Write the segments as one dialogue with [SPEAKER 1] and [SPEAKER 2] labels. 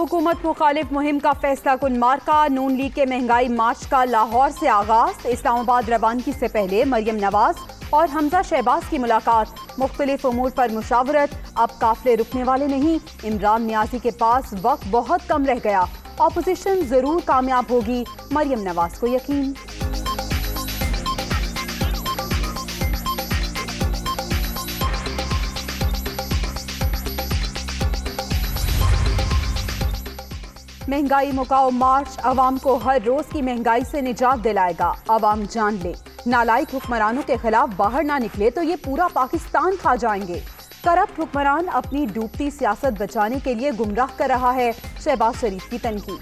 [SPEAKER 1] हुकूमत मुखालिफ मुहिम का फैसला कुन मार्का। नून लीग के महंगाई मार्च का लाहौर से आगाज। इस्लामाबाद रवानगी से पहले मरियम नवाज और हमजा शहबाज की मुलाकात। मुख्तलिफ उमूर पर मुशावरत। अब काफिले रुकने वाले नहीं। इमरान नियाजी के पास वक्त बहुत कम रह गया। ऑपोजिशन जरूर कामयाब होगी, मरियम नवाज को यकीन। महंगाई मुकाओ मार्च अवाम को हर रोज की महंगाई से निजात दिलाएगा। अवाम जान ले, नालायक हुक्मरानों के खिलाफ बाहर ना निकले तो ये पूरा पाकिस्तान खा जाएंगे। करप्ट हुक्मरान अपनी डूबती सियासत बचाने के लिए गुमराह कर रहा है, शहबाज शरीफ की तनकीद।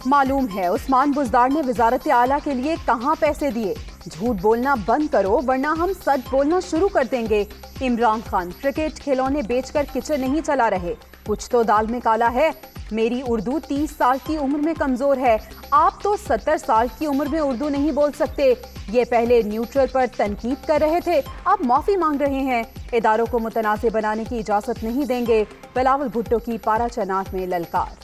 [SPEAKER 1] मालूम है उस्मान बुज़दार ने वजारत आला के लिए कहां पैसे दिए। झूठ बोलना बंद करो वरना हम सच बोलना शुरू कर देंगे। इमरान खान क्रिकेट खिलौने बेचकर किचन नहीं चला रहे, कुछ तो दाल में काला है। मेरी उर्दू 30 साल की उम्र में कमजोर है, आप तो 70 साल की उम्र में उर्दू नहीं बोल सकते। ये पहले न्यूट्रल पर तनकीद कर रहे थे, अब माफी मांग रहे हैं। इदारों को मुतनाज़ बनाने की इजाजत नहीं देंगे। बिलावल भुट्टो की पारा चनाट में ललकार।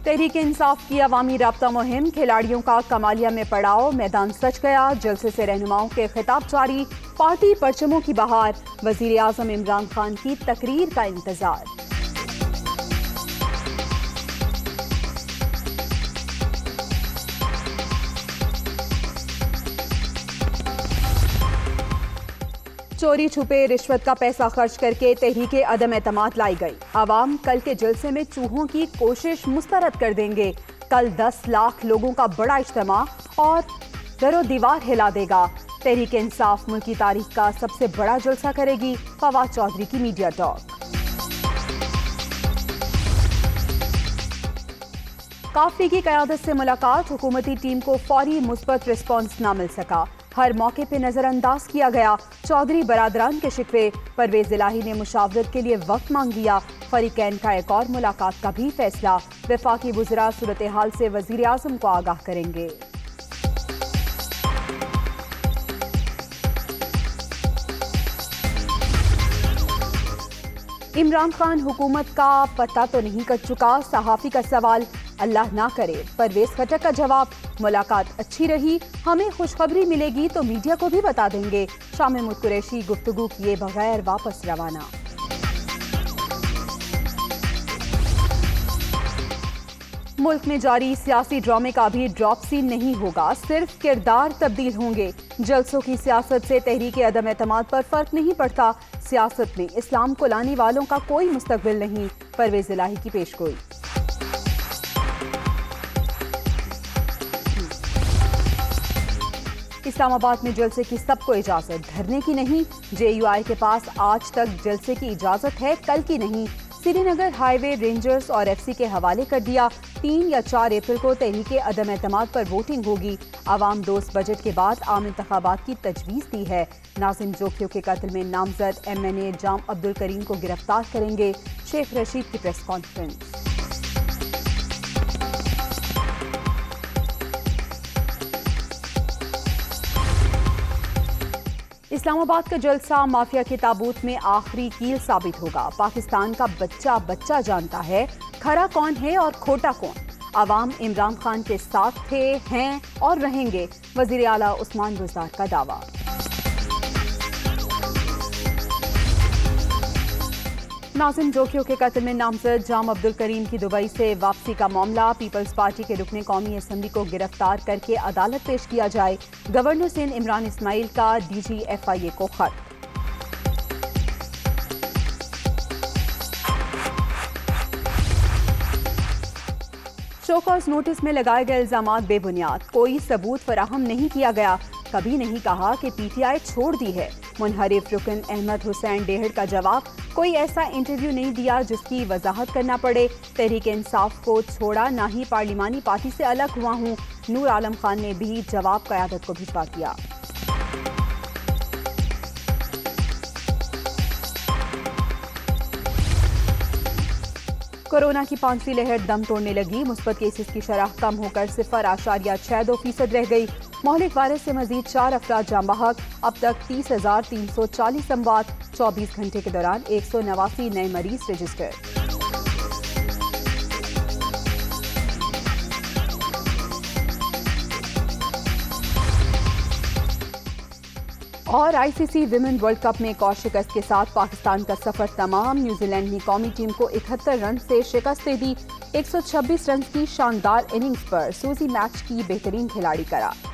[SPEAKER 1] तहरीक इंसाफ की अवामी राब्ता मुहिम। खिलाड़ियों का कमालिया में पड़ाव, मैदान सच गया। जलसे से रहनुमाओं के खिताब जारी। पार्टी परचमों की बहार। वजीर आजम इमरान खान की तकरीर का इंतजार। चोरी छुपे रिश्वत का पैसा खर्च करके तहरीके अदम एतमाद लाई गई। आवाम कल के जलसे में चूहों की कोशिश मुस्तरद कर देंगे। कल 10 लाख लोगों का बड़ा इज्तिमा और दरो दीवार हिला देगा। तहरीक इंसाफ मुल्क की तारीख का सबसे बड़ा जलसा करेगी। फवाद चौधरी की मीडिया टॉक। काफी की क़यादत से मुलाकात। हुकूमती टीम को फौरी मुस्बत रिस्पॉन्स न मिल सका, हर मौके पे नजरअंदाज किया गया। चौधरी बरादरान के शिकवे। परवेज इलाही ने मुशावरत के लिए वक्त मांग लिया। फरीकैन का एक और मुलाकात का भी फैसला। वफाकी वज़रा सूरत हाल से वजीर आज़म को आगाह करेंगे। इमरान खान हुकूमत का पता तो नहीं कर चुका, सहाफ़ी का सवाल। अल्लाह ना करे। परवेज खटक का जवाब, मुलाकात अच्छी रही, हमें खुशखबरी मिलेगी तो मीडिया को भी बता देंगे। शाम कुरैशी गुफ्तगू किए बगैर वापस रवाना। मुल्क में जारी सियासी ड्रामे का भी ड्रॉप सीन नहीं होगा, सिर्फ किरदार तब्दील होंगे। जलसों की सियासत से तहरीके अदम एतमाद पर फर्क नहीं पड़ता। सियासत में इस्लाम को लाने वालों का कोई मुस्तकबिल नहीं। परवेज इलाही की पेशगोई। इस्लामाबाद में जलसे की सबको इजाजत, धरने की नहीं। JUI के पास आज तक जलसे की इजाजत है, कल की नहीं। श्रीनगर हाईवे रेंजर्स और FC के हवाले कर दिया। 3 या 4 अप्रैल को तहरीके अदम एतमाद पर वोटिंग होगी। आवाम दोस्त बजट के बाद आम इंतखाबात की तजवीज़ दी है। नाज़िम जोखियों के कत्ल में नामजद MNA जाम अब्दुल करीम को गिरफ्तार करेंगे। शेख रशीद की प्रेस कॉन्फ्रेंस। इस्लामाबाद का जलसा माफिया के ताबूत में आखिरी कील साबित होगा। पाकिस्तान का बच्चा बच्चा जानता है खरा कौन है और खोटा कौन। आवाम इमरान खान के साथ थे, हैं और रहेंगे। वजीर आला उस्मान बुज़दार का दावा। नाज़िम जोखियों के कत्ल में नामजद जाम अब्दुल करीम की दुबई से वापसी का मामला। पीपल्स पार्टी के रुकने कौमी असम्बली को गिरफ्तार करके अदालत पेश किया जाए। गवर्नर सिंध इमरान इस्माइल का DG FIA को खत। शोकॉज नोटिस में लगाए गए इल्जामात बेबुनियाद, कोई सबूत फराहम नहीं किया गया। कभी नहीं कहा कि PTI छोड़ दी है। मुनहरिफ रुकन अहमद हुसैन डेहड़ का जवाब, कोई ऐसा इंटरव्यू नहीं दिया जिसकी वजाहत करना पड़े। तहरीक इंसाफ को छोड़ा, ना ही पार्लिमानी पार्टी से अलग हुआ हूँ। नूर आलम खान ने भी जवाब क़यादत को भिजवा दिया। कोरोना की पांचवी लहर दम तोड़ने लगी। मुस्बत केसेस की शरह कम होकर 0.62% रह गई। मौलिक वायरस से मजीद 4 अफराद जाम बहक। अब तक 30,340 अमवात। 24 घंटे के दौरान 189 नए मरीज रजिस्टर्ड। और आईसीसी विमेन वर्ल्ड कप में एक और शिकस्त के साथ पाकिस्तान का सफर तमाम। न्यूजीलैंड ने कौमी टीम को 71 रन से शिकस्त दे दी। 126 रन की शानदार इनिंग्स पर सूजी मैच की बेहतरीन खिलाड़ी करार।